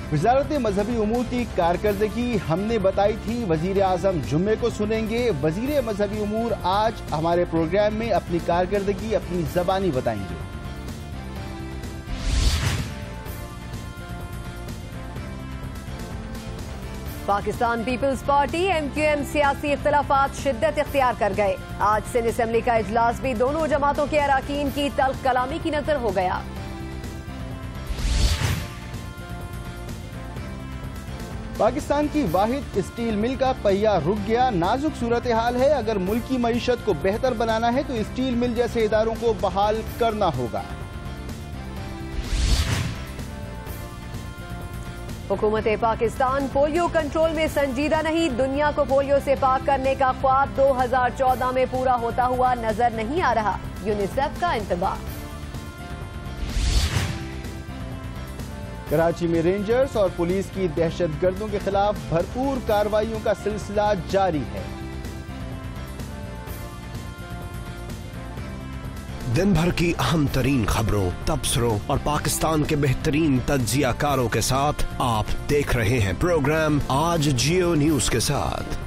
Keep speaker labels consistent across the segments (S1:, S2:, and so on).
S1: वजारत मजहबी उमूर की कारकर्दगी हमने बताई थी, वजीर आजम जुम्मे को सुनेंगे। वजीर मजहबी उमूर आज हमारे प्रोग्राम में अपनी कारकर्दगी अपनी ज़बानी बताएंगे।
S2: पाकिस्तान पीपल्स पार्टी MQM सियासी इख्तिलाफात शिद्दत इख्तियार कर गए। आज सिंध असेंबली का इजलास भी दोनों जमातों के अरकान की तल्ख कलामी की नजर हो गया।
S1: पाकिस्तान की वाहिद स्टील मिल का पहिया रुक गया। नाजुक सूरत हाल है। अगर मुल्क की मईशत को बेहतर बनाना है तो स्टील मिल जैसे इदारों को बहाल करना होगा।
S2: हुकूमत पाकिस्तान पोलियो कंट्रोल में संजीदा नहीं, दुनिया को पोलियो से पाक करने का ख्वाब 2014 में पूरा होता हुआ नजर नहीं आ रहा, यूनिसेफ का इंतबाह।
S1: कराची में रेंजर्स और पुलिस की दहशतगर्दों के खिलाफ भरपूर कार्रवाइयों का सिलसिला जारी है।
S3: दिन भर की अहम तरीन खबरों, तबसरों और पाकिस्तान के बेहतरीन तज्जियाकारों के साथ आप देख रहे हैं प्रोग्राम आज जियो न्यूज के साथ।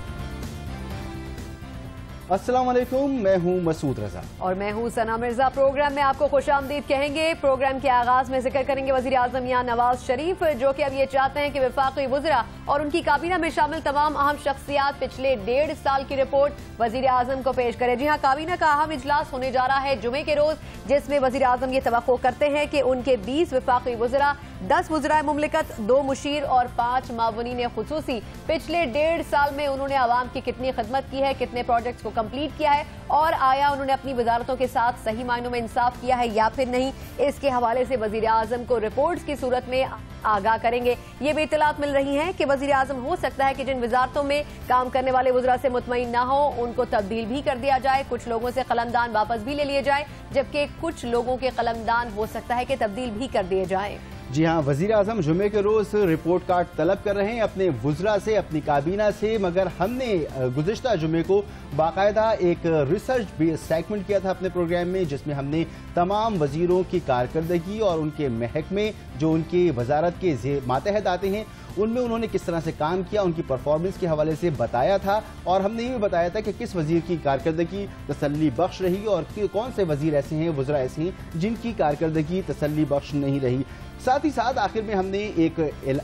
S1: अस्सलाम वालेकुम, मैं हूं मसूद रजा
S2: और मैं हूं सना मिर्जा। प्रोग्राम में आपको खुशामदीद कहेंगे। प्रोग्राम के आगाज में जिक्र करेंगे वजीर आजम मियां नवाज शरीफ, जो कि अब ये चाहते हैं कि वफाकी वज़रा और उनकी काबीना में शामिल तमाम अहम शख्सियात पिछले 1.5 साल की रिपोर्ट वजीर आजम को पेश करें। जी हाँ, काबीना का अहम इजलास होने जा रहा है जुमे के रोज, जिसमें वजीर आजम ये तवक्को करते हैं कि उनके 20 वफाकी वज़रा, 10 वज़राए मुमलिकत, 2 मुशीर और 5 मावनीन खुसूसी पिछले 1.5 साल में उन्होंने आवाम की कितनी खिदमत की है, कितने प्रोजेक्ट्स को कंप्लीट किया है और आया उन्होंने अपनी वजारतों के साथ सही मायनों में इंसाफ किया है या फिर नहीं, इसके हवाले से वजीर आजम को रिपोर्ट्स की सूरत में आगाह करेंगे। ये भी इत्तलात मिल रही हैं कि वजीर आजम हो सकता है कि जिन वजारतों में काम करने वाले वज़रा से मुतमईन ना हो उनको तब्दील भी कर दिया जाए, कुछ लोगों से कलमदान वापस भी ले लिए जाए, जबकि कुछ लोगों के कलमदान हो सकता है कि तब्दील भी कर दिए जाए।
S1: जी हाँ, वजीर आजम जुमे के रोज रिपोर्ट कार्ड तलब कर रहे हैं अपने वुज़रा से, अपनी काबीना से, मगर हमने गुज़िश्ता जुमे को बाकायदा एक रिसर्च बेस्ड सेगमेंट किया था अपने प्रोग्राम में, जिसमें हमने तमाम वजीरों की कारकर्दगी और उनके महकमे जो उनके वजारत के मातहत आते हैं उनमें उन्होंने किस तरह से काम किया, उनकी परफॉर्मेंस के हवाले से बताया था। और हमने ये भी बताया था कि किस वजीर की कारकर्दगी तसल्ली बख्श रही और कौन से वजीर ऐसे हैं, वज़रा ऐसे हैं जिनकी कारकर्दगी तसल्ली बख्श नहीं रही। साथ ही साथ आखिर में हमने एक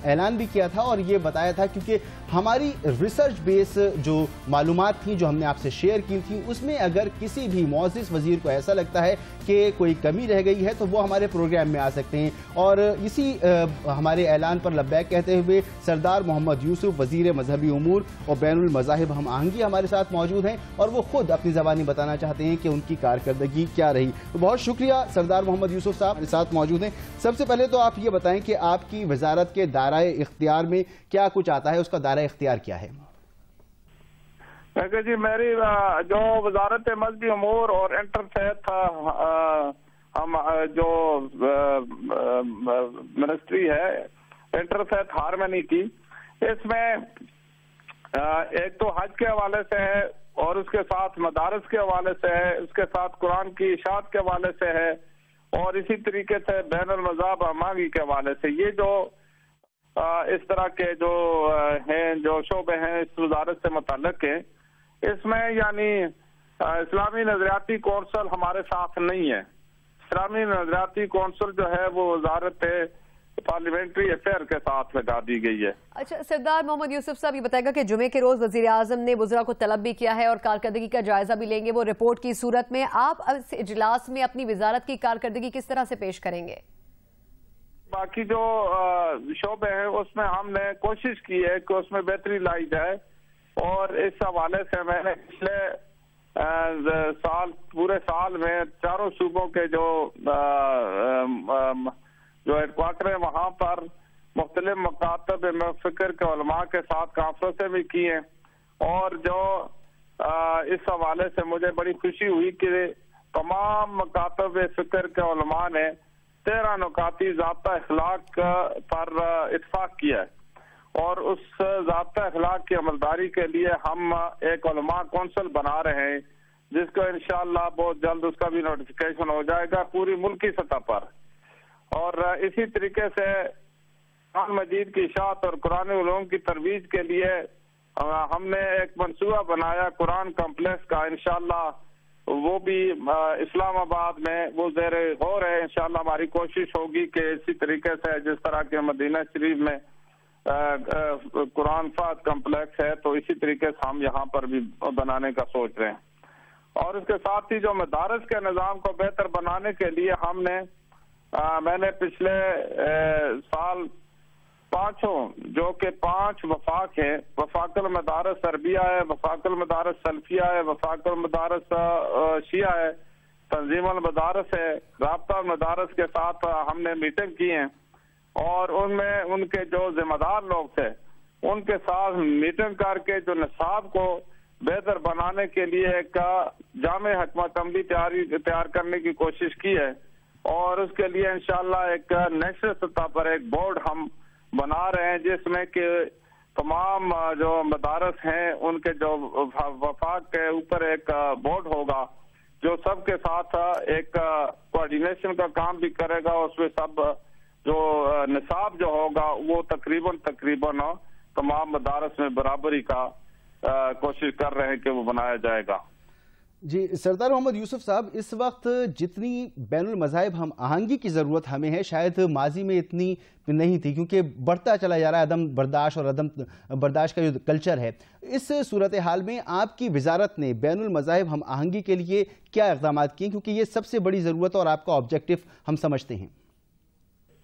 S1: ऐलान भी किया था और ये बताया था, क्योंकि हमारी रिसर्च बेस जो मालूमात थी जो हमने आपसे शेयर की थी, उसमें अगर किसी भी मुअज़्ज़िज़ वजीर को ऐसा लगता है कि कोई कमी रह गई है तो वो हमारे प्रोग्राम में आ सकते हैं। और इसी हमारे ऐलान पर लब्बैक कहते हुए सरदार मोहम्मद यूसुफ वजीर मजहबी उमूर और बैनुल मज़ाहिब हम आहंगी हमारे साथ मौजूद हैं और वो खुद अपनी ज़बानी बताना चाहते हैं कि उनकी कारकर्दगी क्या रही। तो बहुत शुक्रिया सरदार मोहम्मद यूसुफ साहब हमारे साथ मौजूद हैं। सबसे पहले तो आप ये बताएं कि आपकी वजारत के दायरे इख्तियार में क्या कुछ आता है, उसका दायरा इख्तियार क्या है?
S4: जी, मेरी जो वजारत मजहबी उमूर और इंटरफेथ हम जो मिनिस्ट्री है इंटरफेथ हारमनी की, इसमें एक तो हज के हवाले से है और उसके साथ मदारस के हवाले से है, उसके साथ कुरान की इशाअत के हवाले से है और इसी तरीके से बैनुल मज़ाहिब हमागी के हवाले से। ये जो इस तरह के जो हैं जो शोबे हैं इस वजारत से मुतल्लिक है, इसमें यानी इस्लामी नजरियाती कौंसिल हमारे साथ नहीं है। इस्लामी नजरियाती कौंसिल जो है वो वजारत पार्लियामेंट्री अफेयर के साथ लगा दी गई है।
S2: अच्छा, सरदार मोहम्मद यूसुफ साहब ये बताएगा कि जुमे के रोज वजीर आजम ने वज़रा को तलब भी किया है और कारकर्दगी का जायजा भी लेंगे वो रिपोर्ट की सूरत में, आप इस इजलास में अपनी वजारत की कारकर्दगी किस तरह से पेश करेंगे?
S4: बाकी जो शोबे हैं उसमें हमने कोशिश की है कि उसमें बेहतरी लाई जाए और इस हवाले से मैंने पिछले पूरे साल में चारों सूबों के जो हेडक्वार्टर है वहाँ पर मुख्तलिफ मकातब फिक्र के उलमा के साथ कॉन्फ्रेंसें भी की हैं और जो इस हवाले से मुझे बड़ी खुशी हुई कि तमाम मकातब फिक्र के उलमा ने 13 नुकाती ज़ाब्ता अखलाक पर इत्फाक किया है और उस ज़ाब्ता अखलाक की अमलदारी के लिए हम एक उलमा कौंसिल बना रहे हैं, जिसको इंशाअल्लाह बहुत जल्द उसका भी नोटिफिकेशन हो जाएगा पूरी मुल्की सतह पर। और इसी तरीके से قرآن مجید کی اشاعت اور قرآن علوم کی ترویج کے لیے ہم نے ایک منصوبہ بنایا قرآن کمپلیکس کا. انشاءاللہ وہ بھی اسلام آباد میں وہ زیر غور ہے. انشاءاللہ ہماری کوشش ہوگی کہ اسی طریقے سے جس طرح کے مدینہ شریف میں قرآن فہد کمپلیکس ہے تو اسی طریقے سے ہم یہاں پر بھی بنانے کا سوچ رہے ہیں. اور اس کے ساتھ ہی جو مدارس کے نظام کو بہتر بنانے کے لیے ہم نے میں نے پچھلے سال جو کہ 5 وفاق ہیں، وفاق المدارس عربیہ ہے، وفاق المدارس سلفیہ ہے، وفاق المدارس شیعہ ہے، تنظیم المدارس ہے، رابطہ المدارس کے ساتھ ہم نے میٹنگ کی ہیں اور ان میں ان کے جو ذمہ دار لوگ تھے ان کے ساتھ میٹنگ کر کے جو نصاب کو بہتر بنانے کے لیے ایک جامع حکمت عملی تیار کرنے کی کوشش کی ہے. اور اس کے لیے انشاءاللہ ایک نیشنل سطح پر ایک بورڈ ہم بنا رہے ہیں جس میں کہ تمام جو مدارس ہیں ان کے جو وفاق کے اوپر ایک بورڈ ہوگا جو سب کے ساتھ ایک کوآرڈینیشن کا کام بھی کرے گا. اس میں سب جو نصاب جو ہوگا وہ تقریباً تمام مدارس میں برابری کا کوشش کر رہے ہیں کہ وہ بنایا جائے گا.
S1: جی سردار محمد یوسف صاحب، اس وقت جتنی بین المذاہب ہم آہنگی کی ضرورت ہمیں ہے شاید ماضی میں اتنی نہیں تھی، کیونکہ بڑھتا چلا جا رہا ہے عدم برداشت اور عدم برداشت کا جو کلچر ہے. اس صورتحال میں آپ کی وزارت نے بین المذاہب ہم آہنگی کے لیے کیا اقدامات کیے، کیونکہ یہ سب سے بڑی ضرورت اور آپ کا آبجیکٹو ہم سمجھتے ہیں؟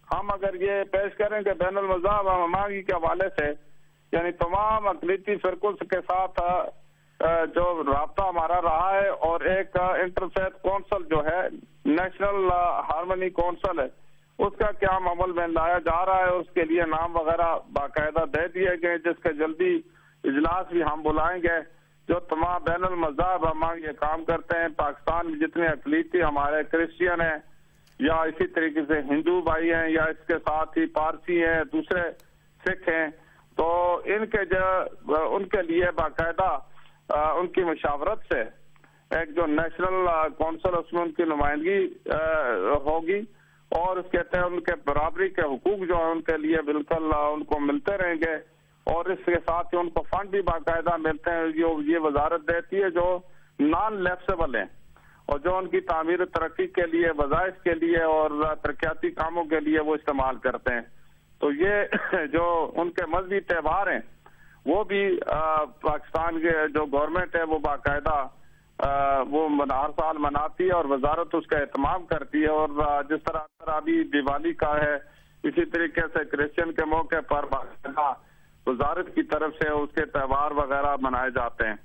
S4: ہم اگر یہ پیش کریں کہ بین المذاہب ہم آہنگی کے حوالے سے یعنی تمام اقلیتی فرقوں کے ساتھ جو رابطہ ہمارا رہا ہے اور ایک انٹرفیتھ کونسل جو ہے نیشنل ہارمنی کونسل ہے اس کا قیام عمل میں لایا جا رہا ہے. اس کے لیے نام وغیرہ باقاعدہ دے دیے گئے جس کے جلدی اجلاس بھی ہم بلائیں گے. جو تمام بین المذاہب ہم یہ کام کرتے ہیں پاکستان میں جتنے اقلیتی ہمارے کرسچین ہیں یا اسی طریقے سے ہندو بھائی ہیں یا اس کے ساتھ ہی پارسی ہیں دوسرے سکھ ہیں تو ان کے لیے باقاعدہ ان کی مشاورت سے ایک جو نیشنل کونسل اس میں ان کی نمائندگی ہوگی اور اس کے تحت ان کے برابری کے حقوق جو ہیں ان کے لیے بالکل ان کو ملتے رہیں گے. اور اس کے ساتھ ہی ان کو فنڈ بھی باقاعدہ ملتے ہیں جو یہ وزارت دیتی ہے جو نان لیپسیبل ہیں اور جو ان کی تعمیر ترقی کے لیے وظائف کے لیے اور ترقیاتی کاموں کے لیے وہ استعمال کرتے ہیں. تو یہ جو ان کے مذہبی تہوار ہیں وہ بھی پاکستان کے جو گورنمنٹ ہے وہ باقاعدہ وہ ہر سال مناتی ہے اور وزارت اس کا اہتمام کرتی ہے. اور جس طرح ابھی دیوالی کا ہے اسی طریقے سے کرسچن کے موقع پر باقاعدہ وزارت کی طرف سے اس کے تہوار وغیرہ منائے جاتے ہیں.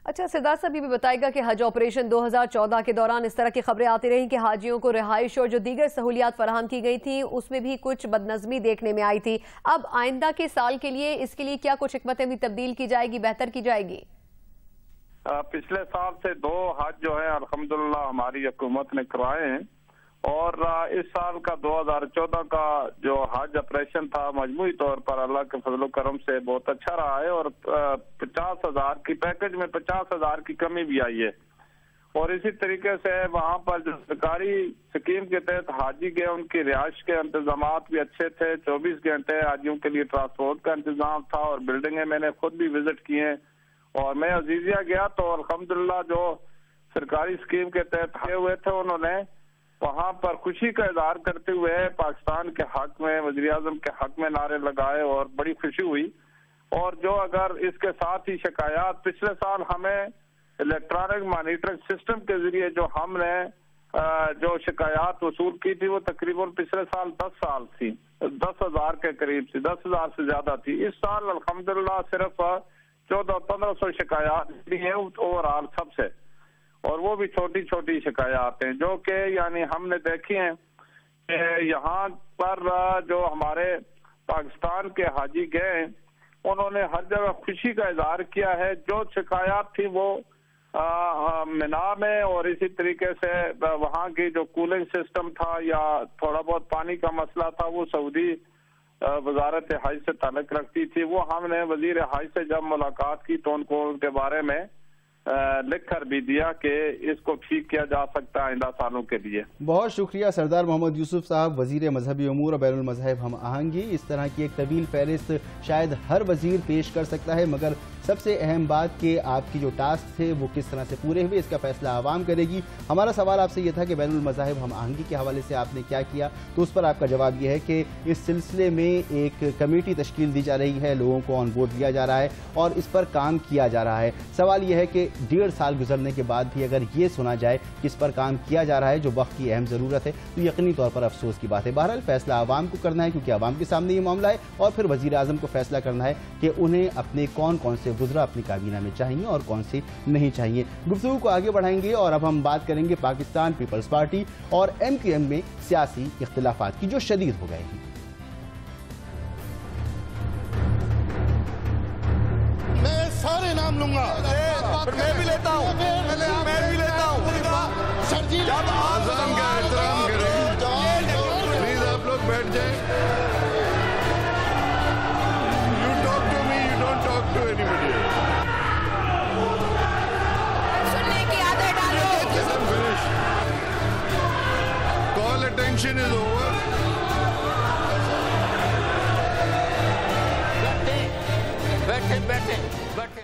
S2: اچھا سردار صاحب یہ بھی بتائے گا کہ حج آپریشن 2014 کے دوران اس طرح کی خبریں آتی رہیں کہ حاجیوں کو رہائش اور جو دیگر سہولیات فراہم کی گئی تھیں اس میں بھی کچھ بدنظمی دیکھنے میں آئی تھی. اب آئندہ کے سال کے لیے اس کے لیے کیا کچھ حکمتیں بھی تبدیل کی جائے گی، بہتر کی جائے گی؟
S4: پچھلے سال سے 2 حج جو ہے الحمدللہ ہماری حکومت نے کروائے ہیں اور اس سال کا 2014 کا جو حج آپریشن تھا مجموعی طور پر اللہ کے فضل و کرم سے بہت اچھا رہا ہے اور 50,000 کی پیکج میں 50,000 کی کمی بھی آئی ہے. اور اسی طریقے سے وہاں پر جو سرکاری سکیم کے تحت حاجی گئے ان کی رہائش کے انتظامات بھی اچھے تھے. 24 گھنٹے حاجیوں کے لیے ٹرانسپورٹ کا انتظام تھا اور بلڈنگیں میں نے خود بھی وزٹ کی ہیں. اور میں عزیزیہ گیا تو الحمدللہ جو سرکاری سکیم کے تحت آئے ہوئے تھے انہوں نے وہاں پر خوشی کا اظہار کرتے ہوئے پاکستان کے حق میں وزیر اعظم کے حق میں نعرے لگائے اور بڑی خوشی ہوئی. اور جو اگر اس کے ساتھ ہی شکایات پچھلے سال ہمیں الیکٹرانک مانیٹرنگ سسٹم کے ذریعے جو ہم نے جو شکایات وصول کی تھی وہ تقریباً پچھلے سال 10 تھی 10,000 کے قریب تھی 10,000 سے زیادہ تھی. اس سال الحمدللہ صرف 1400-1500 شکایات ہیں اوور آل سب سے اور وہ بھی چھوٹی چھوٹی شکایات ہیں جو کہ یعنی ہم نے دیکھی ہیں کہ یہاں پر جو ہمارے پاکستان کے حاجی گئے انہوں نے ہر جگہ خوشی کا اظہار کیا ہے. جو شکایات تھی وہ منا میں اور اسی طریقے سے وہاں کی جو کولنگ سسٹم تھا یا تھوڑا بہت پانی کا مسئلہ تھا وہ سعودی وزارت حج سے تعلق رکھتی تھی. وہ ہم نے وزیر حج سے جب ملاقات کی تو ان کو ان کے بارے میں लिख कर भी दिया कि इसको ठीक किया जा सकता है आइंदा सालों के लिए।
S1: बहुत शुक्रिया सरदार मोहम्मद यूसुफ साहब, वजीर मजहबी उमूर और बैनुल मज़ाहिब हम आहंगी। इस तरह की एक तवील फहरिस्त शायद हर वजीर पेश कर सकता है, मगर सबसे अहम बात कि आपकी जो टास्क थे वो किस तरह से पूरे हुए, इसका फैसला आवाम करेगी। हमारा सवाल आपसे ये था कि बैनुल मज़ाहिब हम आहंगी के हवाले से आपने क्या किया, तो उस पर आपका जवाब ये है कि इस सिलसिले में एक कमेटी तश्कील दी जा रही है, लोगों को ऑन बोर्ड लिया जा रहा है और इस पर काम किया जा रहा है। सवाल यह है कि 1.5 साल गुजरने के बाद भी अगर ये सुना जाए कि इस पर काम किया जा रहा है, जो वक्त की अहम ज़रूरत है, तो यकीनी तौर पर अफसोस की बात है। बहरहाल फैसला आवाम को करना है, क्योंकि आवाम के सामने ये मामला है, और फिर वज़ीर आज़म को फैसला करना है कि उन्हें अपने कौन कौन से वज़रा अपनी काबीना में चाहिए और कौन से नहीं चाहिए। गुफ्तगू को आगे बढ़ाएंगे और अब हम बात करेंगे पाकिस्तान पीपल्स पार्टी और MQM में सियासी इख्तिलाफात की, जो शदीद हो गए हैं।
S5: मैं सारे नाम लूंगा, मैं भी लेता हूँ, मैं भी लेता हूँ। जब आज़म का एहतराम करें, प्लीज आप लोग बैठ जाएं। You talk to me, you don't talk to anybody. सुनने की आदत डालो। Listen, finish. Call attention is over. बैठे बैठे बैठे।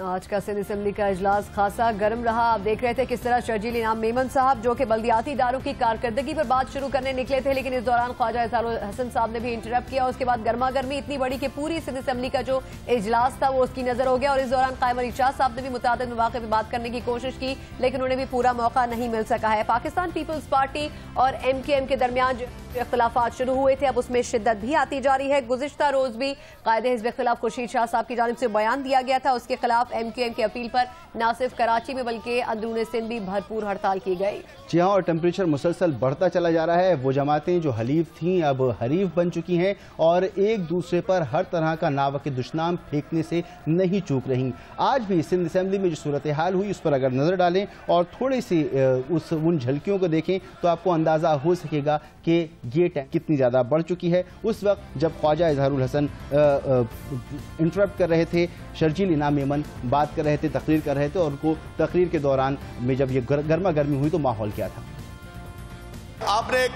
S2: आज का सिंध असेंबली का इजलास खासा गर्म रहा। आप देख रहे थे किस तरह शर्जील इनाम मेमन साहब, जो कि बल्दियाती इदारों की कारकर्दगी पर बात शुरू करने निकले थे, लेकिन इस दौरान ख्वाजा इज़हारुल हसन साहब ने भी इंटरप्ट किया। उसके बाद गर्मा गर्मी इतनी बड़ी कि पूरी सिंध असेंबली का जो इजलास था वो उसकी नजर हो गया। और इस दौरान कायम अली शाह साहब ने भी मुतादिद मौके पर बात करने की कोशिश की, लेकिन उन्हें भी पूरा मौका नहीं मिल सका है। पाकिस्तान पीपल्स पार्टी और MQM के दरमियान जो इख्तिलाफात शुरू हुए थे, अब उसमें शिद्दत भी आती जा रही है। गुज़िश्ता रोज भी कायदे हिज़्ब के खिलाफ खुर्शीद शाह साहब की जानिब से बयान दिया गया था। उसके खिलाफ MQM की अपील पर न सिर्फ कराची में बल्कि अंदरूनी सिंध भी भरपूर हड़ताल की गई।
S1: जी हाँ, और टेम्परेचर मुसलसल बढ़ता चला जा रहा है। वो जमातें जो हलीफ थीं अब हरीफ बन चुकी हैं और एक दूसरे पर हर तरह का नावक दुश्नाम फेंकने से नहीं चूक रही। आज भी सिंध असेंबली में जो सूरत हाल हुई उस पर अगर नजर डालें और थोड़ी सी उन झलकियों को देखें तो आपको अंदाजा हो सकेगा कि ये टैंक कितनी ज्यादा बढ़ चुकी है। उस वक्त जब ख्वाजा इज़हारुल हसन इंटरप्ट कर रहे थे, शर्जील इनाम मेमन बात कर रहे थे, तकरीर कर रहे थे, और उनको तकरीर के दौरान में जब ये गर्मा गर्मी हुई तो माहौल क्या था?
S6: आपने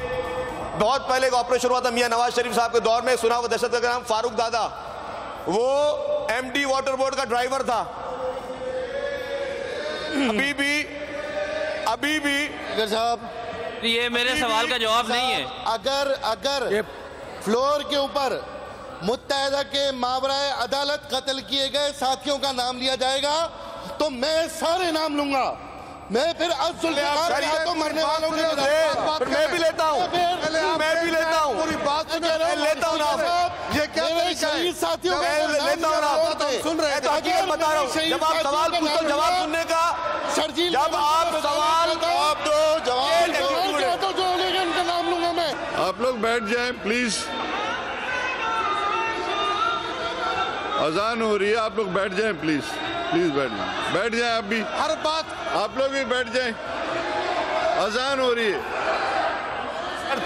S6: बहुत पहले एक ऑपरेशन हुआ था मियां नवाज शरीफ साहब के दौर में, सुना हुआ दहशतगर्द का नाम फारूक दादा, वो MD वाटर बोर्ड का ड्राइवर था। अभी भी साहब,
S7: ये मेरे सवाल का जवाब नहीं है।
S5: अगर फ्लोर के ऊपर मुत्तहदा के मावराए अदालत कत्ल किए गए साथियों का नाम लिया जाएगा तो मैं सारे नाम लूंगा। मैं फिर तो मरने वालों के
S6: मैं भी लेता हूँ, मैं भी लेता हूँ, पूरी बात लेता हूँ नाम। ये क्या
S5: शहीद साथियों
S6: लेता हूँ नाम, सुन रहे हैं तो हकीकत बता रहा हूँ। जब आप सवाल पूछते जवाब सुनने का, जब आप सवाल
S5: तो जो लेगा उनका नाम लूंगा मैं।
S8: आप लोग बैठ जाएं प्लीज, अजान हो रही है, आप लोग बैठ जाएं प्लीज, प्लीज बैठ जाएं आप भी,
S5: हर बात
S8: आप लोग भी बैठ जाएं, अजान हो रही है।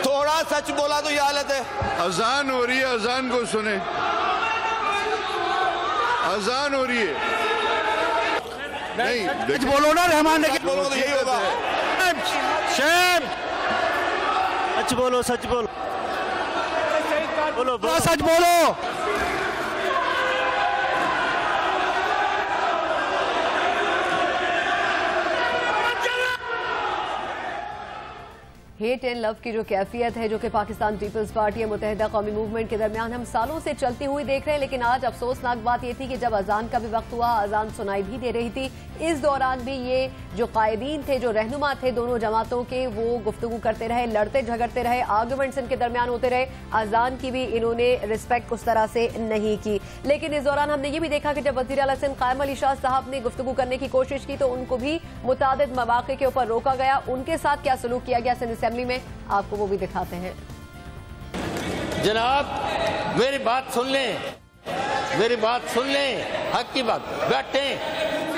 S6: थोड़ा सच बोला तो ये हालत है।
S8: अजान हो रही है, अजान को सुने, अजान हो रही है। नहीं
S6: सच बोलो ना रहमान ने, बोलो तो यही होगा।
S7: सच बोलो, सच बोलो, बोलो
S6: सच बोलो।
S2: हेट एंड लव की जो कैफियत है, जो कि पाकिस्तान पीपल्स पार्टी और मुत्तहिदा कौमी मूवमेंट के दरमियान हम सालों से चलती हुई देख रहे हैं, लेकिन आज अफसोसनाक बात यह थी कि जब अजान का भी वक्त हुआ, अजान सुनाई भी दे रही थी, इस दौरान भी ये जो कायदीन थे, जो रहनुमा थे दोनों जमातों के, वो गुफ्तगू करते रहे, लड़ते झगड़ते रहे, आर्गूमेंट्स इनके दरमियान होते रहे। अजान की भी इन्होंने रिस्पेक्ट उस तरह से नहीं की। लेकिन इस दौरान हमने ये भी देखा कि जब वज़ीर आला सिंध कायम अली शाह साहब ने गुफ्तगू करने की कोशिश की तो उनको भी मुतादिद मवाक़े के ऊपर रोका गया। उनके साथ क्या सलूक किया गया सिंध असेंबली में, आपको वो भी दिखाते हैं।
S9: जनाब मेरी बात सुन लें, मेरी बात सुन लें, हक की बात। बैठे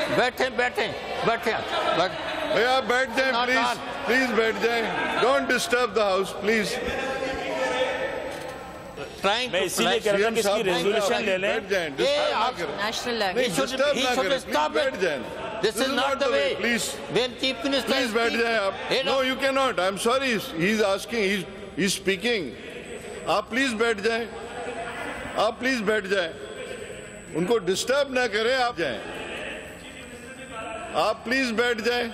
S9: बैठे बैठे बैठे
S8: भैया बैठ जाएं प्लीज, प्लीज बैठ जाएं, don't disturb the house please.
S7: मैं इसीलिए कह रहा था कि इसकी रेजोल्यूशन ले लें।
S8: बैठ जाएं, डिस्टर्ब ना करें, बैठ जाएं।
S9: This is not the way.
S8: Please.
S9: When Chief Minister
S8: Please बैठ जाएं आप. No, you cannot. I'm sorry. He's asking. He's speaking. आप please बैठ जाएं. आप please बैठ जाएं. उनको डिस्टर्ब ना करें, आप जाएं. आप प्लीज बैठ जाएं.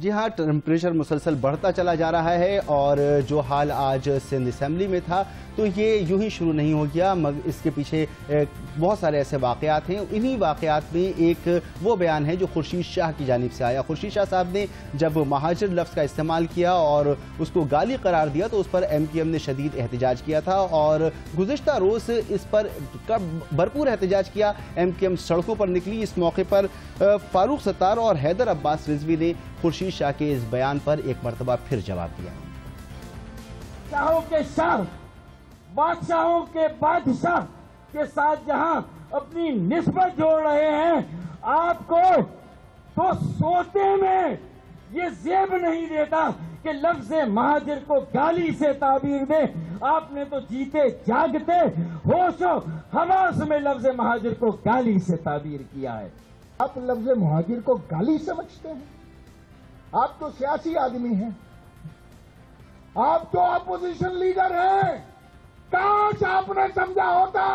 S1: जी हाँ, टेम्परेचर मुसलसल बढ़ता चला जा रहा है और जो हाल आज सिंध असेंबली में था तो ये यूं ही शुरू नहीं हो गया, मगर इसके पीछे बहुत सारे ऐसे वाक़यात हैं. इन्हीं वाक़यात में एक वो बयान है जो खुर्शीद शाह की जानिब से आया. खुर्शीद शाह साहब ने जब महाजिर लफ्ज़ का इस्तेमाल किया और उसको गाली करार दिया तो उस पर MQM ने शदीद एहतजाज किया था और गुज़िश्ता रोज़ इस पर भरपूर एहतजाज किया. MQM सड़कों पर निकली. इस मौके पर फारूक सत्तार और हैदर अब्बास रिजवी ने खुर्शीद शाह के इस बयान पर एक मरतबा फिर जवाब दिया.
S10: शाहों के शाह, बादशाहों के बादशाह के साथ जहां अपनी निस्बत जोड़ रहे हैं, आपको तो सोते में ये ज़ेब नहीं देता कि लफ्ज़ महाजिर को गाली से ताबीर दे. आपने तो जीते जागते होशो हवास में लफ्ज़ महाजिर को गाली से ताबीर किया है.
S11: आप लफ्ज़ महाजिर को गाली समझते हैं? आप तो सियासी आदमी हैं, आप तो अपोजिशन लीडर हैं. काश आपने समझा होता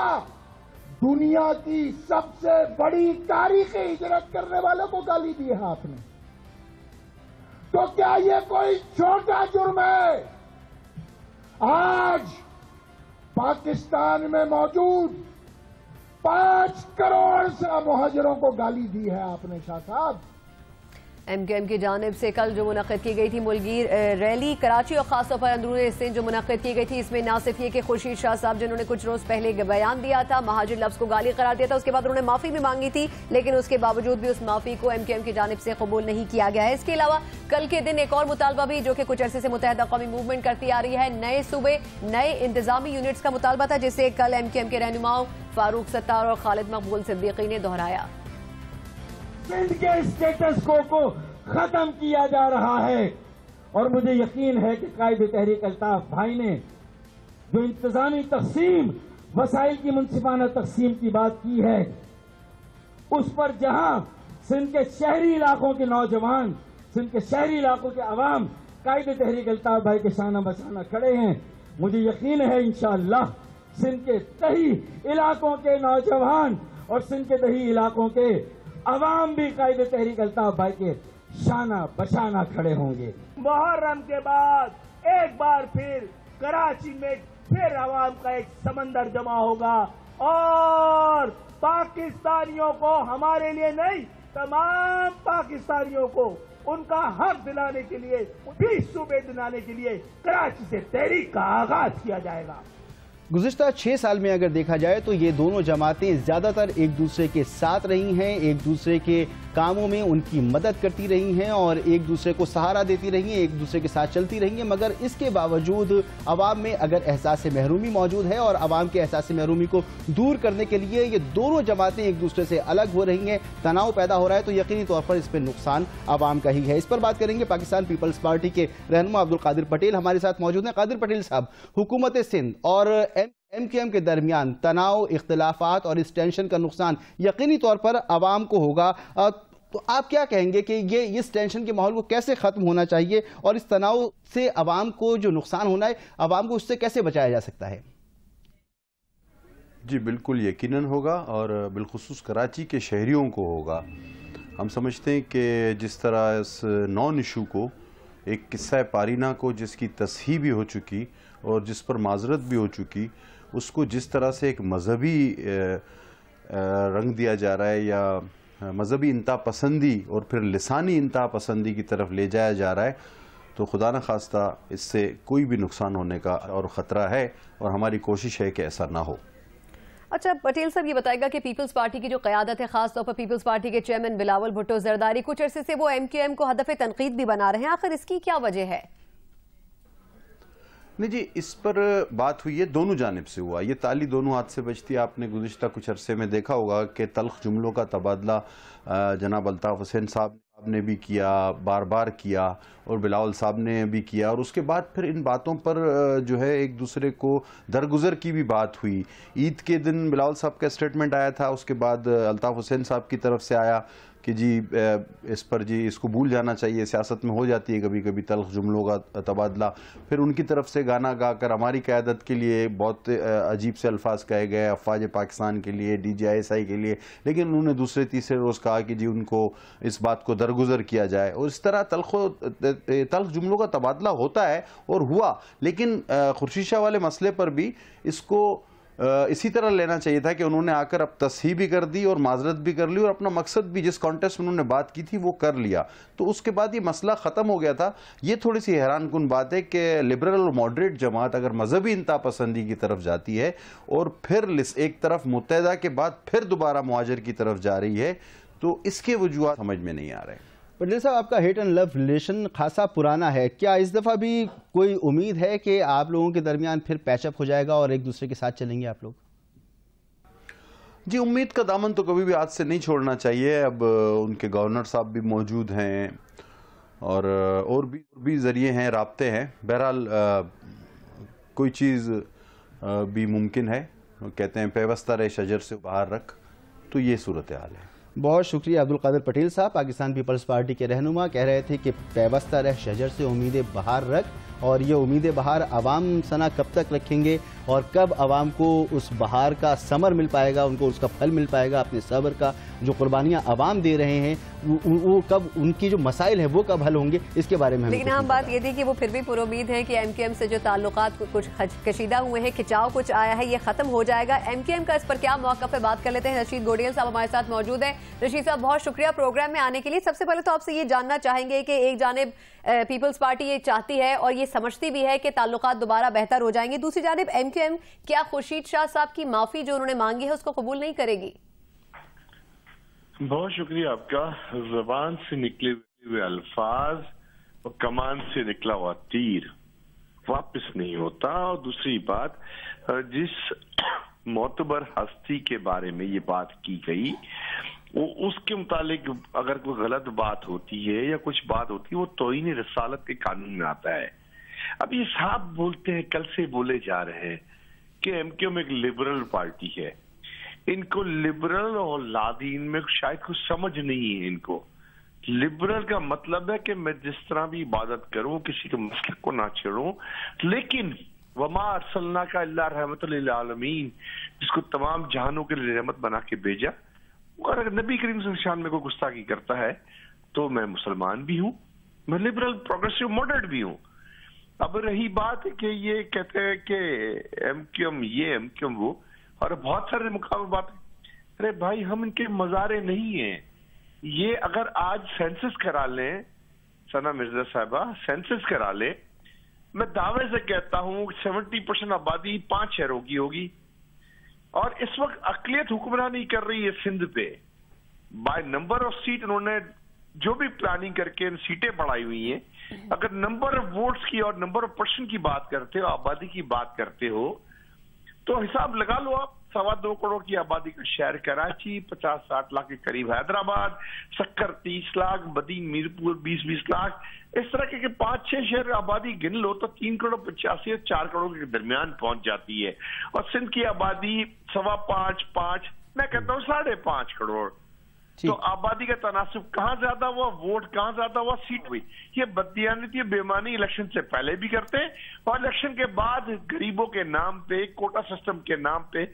S11: दुनिया की सबसे बड़ी तारीखी हिजरत करने वालों को गाली दी है आपने. तो क्या ये कोई छोटा जुर्म है? आज पाकिस्तान में मौजूद 5 करोड़ से मुहाजिरों को गाली दी है आपने शाह साहब.
S2: MQM की जानिब से कल जो मुनक़िद की गई थी मुल्कीर रैली कराची और ख़ास तौर पर अंदरूनी सिंध जो मुनक़िद की गई थी, इसमें ना सिर्फ ये कि खुर्शीद शाह साहब जिन्होंने कुछ रोज़ पहले बयान दिया था, महाजिर लफ्ज़ को गाली करार दिया था, उसके बाद उन्होंने माफ़ी भी मांगी थी, लेकिन उसके बावजूद भी उस माफ़ी को MQM की जानिब से कबूल नहीं किया गया है. इसके अलावा कल के दिन एक और मुतालबा भी जो कि कुछ अरसे से मुत्तहिदा कौमी मूवमेंट करती आ रही है, नए सूबे नए इंतजामी यूनिट्स का मुतालबा था, जिसे कल MQM के रहनुमाओं फारूक सत्तार और खालिद मकबूल सिद्दीकी ने दोहराया.
S10: सिंध के स्टेटस को खत्म किया जा रहा है और मुझे यकीन है कि कायदे तहरीक अल्ताफ भाई ने जो इंतजामी तकसीम, वसाइल की मुनसिफाना तकसीम की बात की है, उस पर जहां सिंध के शहरी इलाकों के नौजवान, सिंध के शहरी इलाकों के अवाम कायदे तहरीक अल्ताफ भाई के शाना बशाना खड़े हैं, मुझे यकीन है इंशाअल्लाह सिंध के तही इलाकों के नौजवान और सिंध के तही इलाकों के अवाम भी कायदे तहरीक अल्ताफ भाई के शाना बशाना खड़े होंगे.
S12: मुहर्रम के बाद एक बार फिर कराची में फिर अवाम का एक समंदर जमा होगा और पाकिस्तानियों को, हमारे लिए नहीं तमाम पाकिस्तानियों को उनका हक दिलाने के लिए 20 सूबे दिलाने के लिए कराची से तहरीक का आगाज किया जाएगा.
S1: गुज़िश्ता 6 साल में अगर देखा जाए तो ये दोनों जमातें ज़्यादातर एक दूसरे के साथ रही हैं, एक दूसरे के कामों में उनकी मदद करती रही हैं और एक दूसरे को सहारा देती रही हैं, एक दूसरे के साथ चलती रही हैं. मगर इसके बावजूद अवाम में अगर एहसास महरूमी मौजूद है और अवाम के एहसास महरूमी को दूर करने के लिए ये दोनों जमातें एक दूसरे से अलग हो रही हैं, तनाव पैदा हो रहा है, तो यकीनी तौर पर इस पर नुकसान अवाम का ही है. इस पर बात करेंगे. पाकिस्तान पीपल्स पार्टी के रहनुमा अब्दुल कादिर पटेल हमारे साथ मौजूद हैं. कादिर पटेल साहब, हुकूमत सिंध और MQM के दरमियान तनाव, इख्तिलाफात और इस टेंशन का नुकसान यकीनी तौर पर अवाम को होगा, तो आप क्या कहेंगे कि ये इस टेंशन के माहौल को कैसे ख़त्म होना चाहिए और इस तनाव से अवाम को जो नुकसान होना है, अवाम को उससे कैसे बचाया जा सकता है?
S13: जी बिल्कुल यकीनन होगा और बिलखुसूस कराची के शहरियों को होगा. हम समझते हैं कि जिस तरह इस नॉन इशू को, एक किस्सा पारीना को जिसकी तस्हीह भी हो चुकी और जिस पर माजरत भी हो चुकी, उसको जिस तरह से एक मजहबी रंग दिया जा रहा है या मजहबी इंतहा पसंदी और फिर लिसानी इंतहा पसंदी की तरफ ले जाया जा रहा है, तो खुदा न खास्ता इससे कोई भी नुकसान होने का और ख़तरा है और हमारी कोशिश है कि ऐसा ना हो.
S2: अच्छा पटेल साहब, ये बताएगा कि पीपल्स पार्टी की जो क़यादत है, खास तौर पर पीपल्स पार्टी के चेयरमैन बिलावल भुट्टो ज़रदारी, कुछ अरसे से वो MQM को हदफ तनकीद भी बना रहे हैं, आखिर इसकी क्या वजह है?
S13: नहीं जी, इस पर बात हुई है, दोनों जानिब से हुआ, ये ताली दोनों हाथ से बजती है. आपने गुज़िश्ता कुछ अरसे में देखा होगा कि तल्ख जुमलों का तबादला जनाब अल्ताफ़ हुसैन साहब ने भी किया, बार बार किया, और बिलावल साहब ने भी किया, और उसके बाद फिर इन बातों पर जो है एक दूसरे को दरगुजर की भी बात हुई. ईद के दिन बिलावल साहब का स्टेटमेंट आया था, उसके बाद अल्ताफ़ हुसैन साहब की तरफ से आया, کہ جی اس پر جی اس کو بھول جانا چاہیے، سیاست میں ہو جاتی ہے کبھی کبھی تلخ جملوں کا تبادلہ. پھر ان کی طرف سے گانا گا کر ہماری قیادت کے لیے بہت عجیب سے الفاظ کہے گئے، افواج پاکستان کے لیے، DGISI کے لیے، لیکن انہوں نے دوسرے تیسرے روز کہا کہ جی ان کو اس بات کو درگزر کیا جائے. اور اس طرح تلخ جملوں کا تبادلہ ہوتا ہے اور ہوا. لیکن خورشید شاہ والے مسئلے پر بھی اس کو اسی طرح لینا چاہیے تھا کہ انہوں نے آ کر اب تصحیح بھی کر دی اور معذرت بھی کر لی اور اپنا مقصد بھی جس کانٹیسٹ میں انہوں نے بات کی تھی وہ کر لیا. تو اس کے بعد یہ مسئلہ ختم ہو گیا تھا. یہ تھوڑی سی حیران کن بات ہے کہ لبرل اور ماڈریٹ جماعت اگر مذہبی انتہا پسندی کی طرف جاتی ہے اور پھر ایک طرف متحدہ کے بعد پھر دوبارہ مہاجر کی طرف جا رہی ہے، تو اس کے وجوہات سمجھ میں نہیں آ رہے.
S1: پٹیل صاحب، آپ کا ہیٹ اینڈ لو ریلیشن خاصا پرانا ہے، کیا اس دفعہ بھی کوئی امید ہے کہ آپ لوگوں کے درمیان پھر پیچ اپ ہو جائے گا اور ایک دوسرے کے ساتھ چلیں گے آپ لوگ؟
S13: جی، امید کا دامن تو کبھی بھی ہاتھ سے نہیں چھوڑنا چاہیے. اب ان کے گورنر صاحب بھی موجود ہیں اور بھی ذریعے ہیں، رابطے ہیں. بہرحال کوئی چیز بھی ممکن ہے. کہتے ہیں پیوستہ رہ شجر سے باہر رکھ، تو یہ صورتحال ہے.
S1: بہت شکریہ عبدالقادر پٹیل صاحب، پاکستان پیپلز پارٹی کے رہنما، کہہ رہے تھے کہ پیوستہ رہ شجر سے امیدیں باہر رکھ. اور یہ امیدیں بہار عوام سنا کب تک رکھیں گے اور کب عوام کو اس بہار کا ثمر مل پائے گا، ان کو اس کا پھل مل پائے گا، اپنے صبر کا جو قربانیاں عوام دے رہے ہیں وہ کب، ان کی جو مسائل ہیں وہ کب حل ہوں گے، اس کے بارے میں
S2: لیکن ہم بات یہ تھی کہ وہ پھر بھی پر امید ہیں کہ MQM سے جو تعلقات کچھ کشیدہ ہوئے ہیں، کھچاؤ کچھ آیا ہے، یہ ختم ہو جائے گا. MQM کا اس پر کیا موقف ہے، بات کر لیتے ہیں. رشید گوڈیل صاحب ہمارے ساتھ موجود ہیں. رشید صاحب، بہت شکریہ پروگرام میں آنے کے لیے. سب سے پہلے تو آپ سے یہ جاننا چاہیں گے کہ ایک جانب پیپلز پارٹی یہ چاہتی ہے اور یہ سمجھتی بھی ہے کہ تعلقات دوبارہ بہتر ہو جائیں گے، دوسری جانب MQM کیا خورشید شاہ صاحب کی معافی جو انہوں نے مانگی ہے اس کو قبول نہیں کرے گی؟
S14: بہت شکریہ آپ کا. زبان سے نکلے ہوئے الفاظ اور کمان سے نکلا ہوا تیر واپس نہیں ہوتا. اور دوسری بات، جس معتبر ہستی کے بارے میں یہ بات کی گئی، وہ اس کے متعلق اگر کوئی غلط بات ہوتی ہے یا کچھ بات ہوتی ہے، وہ توہین رسالت کے قانون میں آتا ہے. اب یہ صاحب بولتے ہیں، کل سے بولے جا رہے ہیں کہ MQM ایک لبرل پارٹی ہے. ان کو لبرل اور لادین میں شاید کچھ سمجھ نہیں ہے. ان کو لبرل کا مطلب ہے کہ میں جس طرح بھی عبادت کروں، کسی کے مسلک کو نہ چھیڑوں، لیکن وما ارسلناک الا رحمۃ للعالمین، جس کو تمام جہانوں کے لیے رحمت بنا کے بھیجا. اور اگر نبی کریم صلی اللہ علیہ وسلم میں کوئی گستاخی کرتا ہے تو میں مسلمان بھی ہوں، میں لبرل پروگریسو ماڈریٹ بھی ہوں. اب رہی بات کہ یہ کہتے ہیں کہ MQM یہ MQM وہ، اور بہت سارے مقابل بات، ارے بھائی ہم ان کے مزارے نہیں ہیں. یہ اگر آج سینسس کرا لیں، ثنا مرزا صاحبہ سینسس کرا لیں، میں دعوے سے کہتا ہوں 70% آبادی 5 شہروں کی ہوگی. اور اس وقت اقلیت حکمرانی کر رہی ہے سندھ پہ. بائی نمبر آف سیٹ انہوں نے جو بھی پلاننگ کر کے سیٹیں بڑھائی ہوئی ہیں. اگر نمبر آف ووٹس کی اور نمبر آف پرسن کی بات کرتے ہو، آبادی کی بات کرتے ہو، تو حساب لگا لو آپ. 2.25 کروڑ کی آبادی کا شہر کراچی، 50-60 لاکھ کے قریب حیدرآباد، 70-30 لاکھ بدی میرپور، 20-20 لاکھ. اس طرح کے 5-6 شہر آبادی گن لو تو 3 کروڑ 85 اور 4 کروڑ کے درمیان پہنچ جاتی ہے. اور سندھ کی آبادی 5.25 میں کہتا ہوں 5.5 کروڑ. تو آبادی کا تناسب کہاں زیادہ ہوا، ووٹ کہاں زیادہ ہوا، سیٹ ہوئی. یہ بددیانتی بے معنی الیکشن سے پہلے بھی کرتے ہیں اور الیکشن کے بعد غریبوں کے نام پہ، کوٹا سسٹم کے نام پہ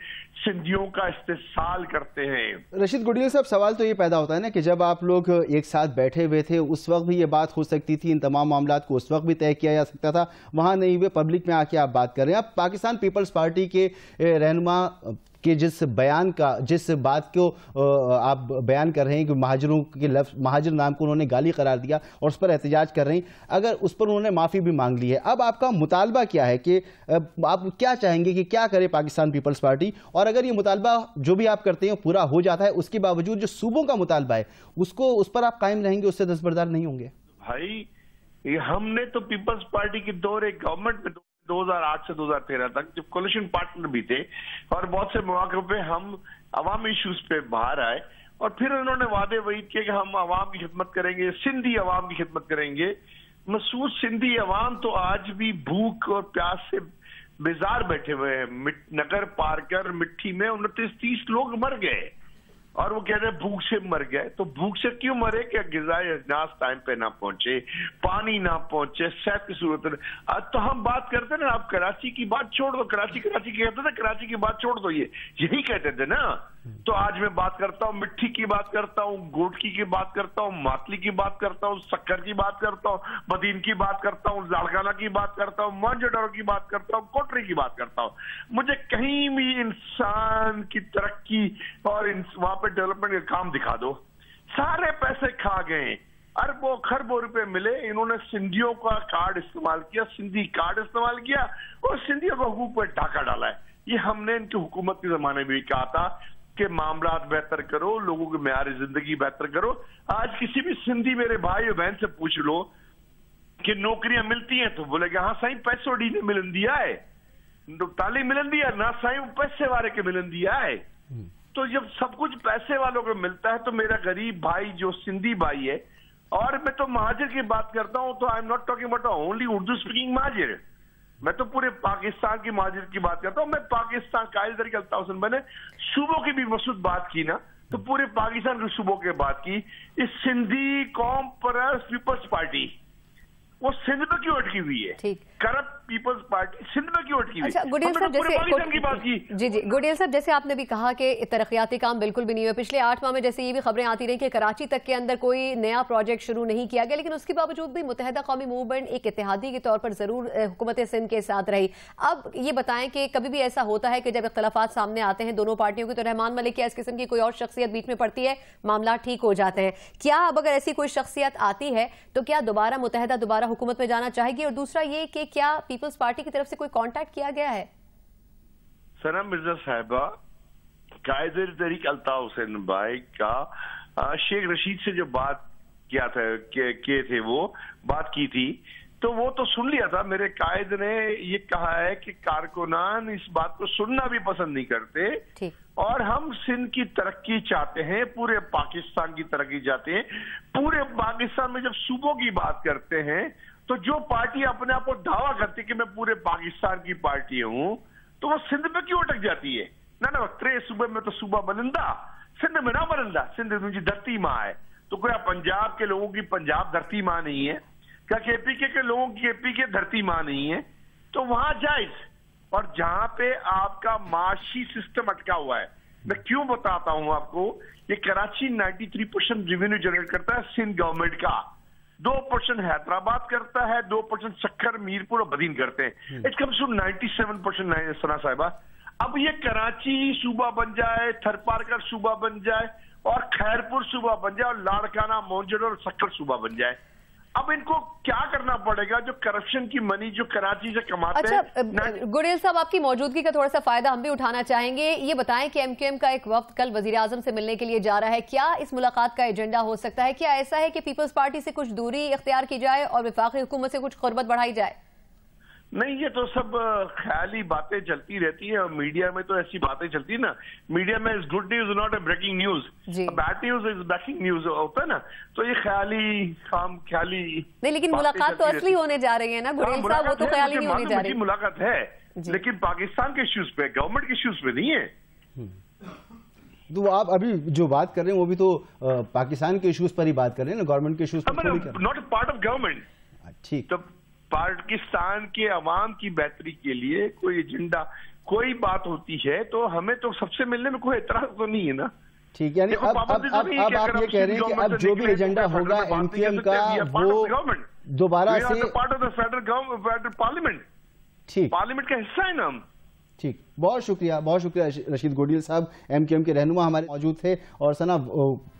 S14: سندھیوں کا استحصال کرتے ہیں.
S1: رشید گوڈیل صاحب، سوال تو یہ پیدا ہوتا ہے نا کہ جب آپ لوگ ایک ساتھ بیٹھے ہوئے تھے اس وقت بھی یہ بات ہو سکتی تھی، ان تمام معاملات کو اس وقت بھی طے کیا جا سکتا تھا. وہاں نہیں ہوئے، پبلک میں آ کے آپ بات کر رہے ہیں. اب پاکستان پیپلز پارٹی کے رہنما کہ جس بات کو آپ بیان کر رہے ہیں کہ مہاجروں کے لفظ مہاجر نام کو انہوں نے گالی قرار دیا اور اس پر احتجاج کر رہے ہیں، اگر اس پر انہوں نے معافی بھی مانگ لی ہے، اب آپ کا مطالبہ کیا ہے کہ آپ کیا چاہیں گے کہ کیا کرے پاکستان پیپلز پارٹی؟ اور اگر یہ مطالبہ جو بھی آپ کرتے ہیں پورا ہو جاتا ہے، اس کے باوجود جو صوبوں کا مطالبہ ہے اس پر آپ قائم رہیں گے، اس سے دستبردار نہیں ہوں گے؟
S14: بھائی ہم نے تو پیپلز پارٹی کے دور ایک گورنمنٹ میں 2008 سے 2013 تک جب کولیشن پارٹنر بھی تھے اور بہت سے مواقع پہ ہم عوامی ایشوز پہ باہر آئے اور پھر انہوں نے وعدے وعید کیے کہ ہم عوام کی خدمت کریں گے، سندھی عوام کی خدمت کریں گے. محسوس سندھی عوام تو آج بھی بھوک اور پیاس سے بیزار بیٹھے ہوئے ہیں. نگر پار کر مٹھی میں 29-30 لوگ مر گئے. और वो कहते हैं भूख से मर गए। तो भूख से क्यों मरे? कि ग़िज़ाई अजनास टाइम पे ना पहुंचे, पानी ना पहुंचे, सेहत की सूरत। तो हम बात करते ना, आप कराची की बात छोड़ दो, कराची कहते थे, कराची की बात छोड़ दो, यही कहते थे ना। तो आज मैं बात करता हूँ मिट्टी की बात करता हूँ, गोटकी की बात करता हूँ, मातली की बात करता हूँ, शक्कर की बात करता हूँ, बदीन की बात करता हूँ, लाड़काना की बात करता हूँ, मोहनजोदड़ो की बात करता हूँ, कोटरी की बात करता हूँ। मुझे कहीं भी इंसान की तरक्की और वहां पे डेवलपमेंट का काम दिखा दो। सारे पैसे खा गए, अरबों खरबों रुपए मिले, इन्होंने सिंधियों का कार्ड इस्तेमाल किया, सिंधी कार्ड इस्तेमाल किया और सिंधियों को हुकूक पर ढाका डाला है। ये हमने इनकी हुकूमत के जमाने में भी कहा था कि मामलात बेहतर करो, लोगों की मेयार जिंदगी बेहतर करो। आज किसी भी सिंधी मेरे भाई और बहन से पूछ लो कि नौकरियां मिलती हैं तो बोलेगा हाँ साईं पैसों डी ने मिलन दिया है, तालीम मिलन दिया ना साईं, पैसे वाले के मिलन दिया है। तो जब सब कुछ पैसे वालों को मिलता है तो मेरा गरीब भाई जो सिंधी भाई है, और मैं तो महाजिर की बात करता हूं, तो I am not talking about only Urdu speaking Muhajir, मैं तो पूरे पाकिस्तान की महाजिर की बात करता हूं। मैं पाकिस्तान कायल तरीके अल्ताफ हुसैन मैंने सूबों की भी मसूद बात की ना, तो पूरे पाकिस्तान के सूबों की बात की। इस सिंधी कौम पीपल्स पार्टी वो सिंध में क्यों अटकी हुई है?
S2: ठीक,
S14: करप्ट पीपल्स पार्टी सिंध में क्यों अटकी हुई?
S2: अच्छा गुडियल साहब, जैसे
S14: की बात की।
S2: जी गुडियल साहब, जैसे आपने भी कहा कि तरक्याती काम बिल्कुल भी नहीं हुआ पिछले 8 माह में, जैसे ये भी खबरें आती रही कि कराची तक के अंदर कोई नया प्रोजेक्ट शुरू नहीं किया गया, लेकिन उसके बावजूद भी मुत्तहदा कौमी मूवमेंट एक इत्तेहादी के तौर पर जरूर हुकूमत सिंध के साथ रही। अब ये बताएं कि कभी भी ऐसा होता है कि जब इख्तलाफात सामने आते हैं दोनों पार्टियों की, तो रहमान मलिक या इस किस्म की कोई और शख्सियत बीच में पड़ती है, मामला ठीक हो जाते हैं। क्या अब अगर ऐसी कोई शख्सियत आती है तो क्या दोबारा हुकूमत में जाना चाहेगी? और दूसरा ये कि क्या पीपल्स पार्टी की तरफ से कोई कांटेक्ट किया गया है?
S14: सना मिर्जा साहिबा, कायदर तहरीक अल्ताफ हुसैन भाई का शेख रशीद से जो बात किया था किए थे, वो बात की थी, तो वो तो सुन लिया था। मेरे कायद ने ये कहा है कि कारकुनान इस बात को सुनना भी पसंद नहीं करते, और हम सिंध की तरक्की चाहते हैं, पूरे पाकिस्तान की तरक्की चाहते हैं। पूरे पाकिस्तान में जब सूबों की बात करते हैं तो जो पार्टी अपने आप को दावा करती है कि मैं पूरे पाकिस्तान की पार्टी हूं, तो वो सिंध में क्यों अटक जाती है? ना त्रे सूबे में तो सूबा बलिंदा, सिंध में ना बलिंदा, सिंध मुझे धरती माँ है। तो क्या पंजाब के लोगों की पंजाब धरती माँ नहीं है? क्या केपीके के लोगों की केपीके धरती माँ नहीं है? तो वहां जायज। और जहां पे आपका माशी सिस्टम अटका हुआ है, मैं क्यों बताता हूं आपको, ये कराची 93% रेवेन्यू जनरेट करता है सिंध गवर्नमेंट का, 2% हैदराबाद करता है, 2% सक्खर, मीरपुर और बदीन करते हैं। इट कम्स टू 97% सना साहिबा। अब ये कराची सूबा बन जाए, थरपारकर सूबा बन जाए, और खैरपुर सूबा बन जाए, और लाड़काना, मोहनजोदड़ो और सक्खर सूबा बन जाए। अब इनको क्या करना पड़ेगा? जो करप्शन की मनी जो कराची से कमाते हैं।
S2: अच्छा गुडियल साहब, आपकी मौजूदगी का थोड़ा सा फायदा हम भी उठाना चाहेंगे। ये बताएं कि एमक्यूएम का एक वफ्द कल वजीर आजम से मिलने के लिए जा रहा है, क्या इस मुलाकात का एजेंडा हो सकता है? क्या ऐसा है कि पीपल्स पार्टी से कुछ दूरी इख्तियार की जाए और वफाकी हुकूमत से कुछ कुर्बत बढ़ाई जाए?
S14: नहीं, ये तो सब ख्याली बातें चलती रहती है, और मीडिया में तो ऐसी बातें चलती है ना। मीडिया में is good news not a breaking news, bad news is breaking news होता है ना। तो ये ख्याली
S2: नहीं, लेकिन मुलाकात तो असली होने जा रही है ना गुडियल साहब, वो तो ख्याली नहीं होने जा रही।
S14: मुलाकात है, लेकिन पाकिस्तान के इश्यूज पे, गवर्नमेंट के इश्यूज पे नहीं है।
S1: तो आप अभी जो बात कर रहे हैं वो भी तो पाकिस्तान के इश्यूज पर ही बात कर रहे हैं ना, गवर्नमेंट के इश्यूज पर
S14: नॉट पार्ट ऑफ गवर्नमेंट।
S1: ठीक,
S14: तो पाकिस्तान के अवाम की बेहतरी के लिए कोई एजेंडा, कोई बात होती है तो हमें तो सबसे मिलने में कोई एतराज तो नहीं है ना।
S1: ठीक, यानी अब आप ये कह रहे हैं कि अब जो भी एजेंडा होगा एमक्यूएम का, वो दोबारा से
S14: part of the federal parliament,
S1: ठीक,
S14: पार्लियामेंट का हिस्सा है ना हम।
S1: ठीक, बहुत शुक्रिया रशीद गोडियल साहब, एमक्यूएम के रहनुमा हमारे मौजूद थे। और सना,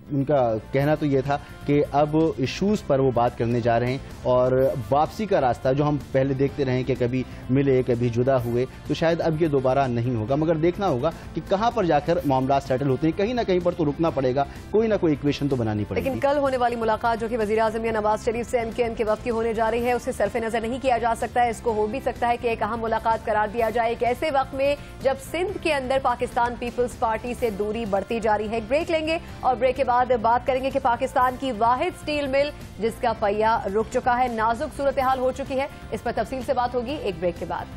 S1: उनका कहना तो ये था कि अब इश्यूज पर वो बात करने जा रहे हैं, और वापसी का रास्ता जो हम पहले देखते रहे कि कभी मिले कभी जुदा हुए, तो शायद अब ये दोबारा नहीं होगा, मगर देखना होगा कि कहां पर जाकर मामला सेटल होते हैं। कहीं ना कहीं पर तो रुकना पड़ेगा, कोई ना कोई इक्वेशन तो बनानी पड़ेगी।
S2: लेकिन कल होने वाली मुलाकात जो कि वजीर आजम या नवाज शरीफ से एमक्यूएम के वक्त की होने जा रही है, उसे सरफे नजर नहीं किया जा सकता है। इसको हो भी सकता है कि एक अहम मुलाकात करार दिया जाए एक ऐसे वक्त में जब सिंध के अंदर पाकिस्तान पीपल्स पार्टी से दूरी बढ़ती जा रही है। ब्रेक लेंगे और ब्रेक के बाद बात करेंगे कि पाकिस्तान की वाहिद स्टील मिल जिसका पहिया रुक चुका है, नाजुक सूरत हाल हो चुकी है, इस पर तफसील से बात होगी एक ब्रेक के बाद।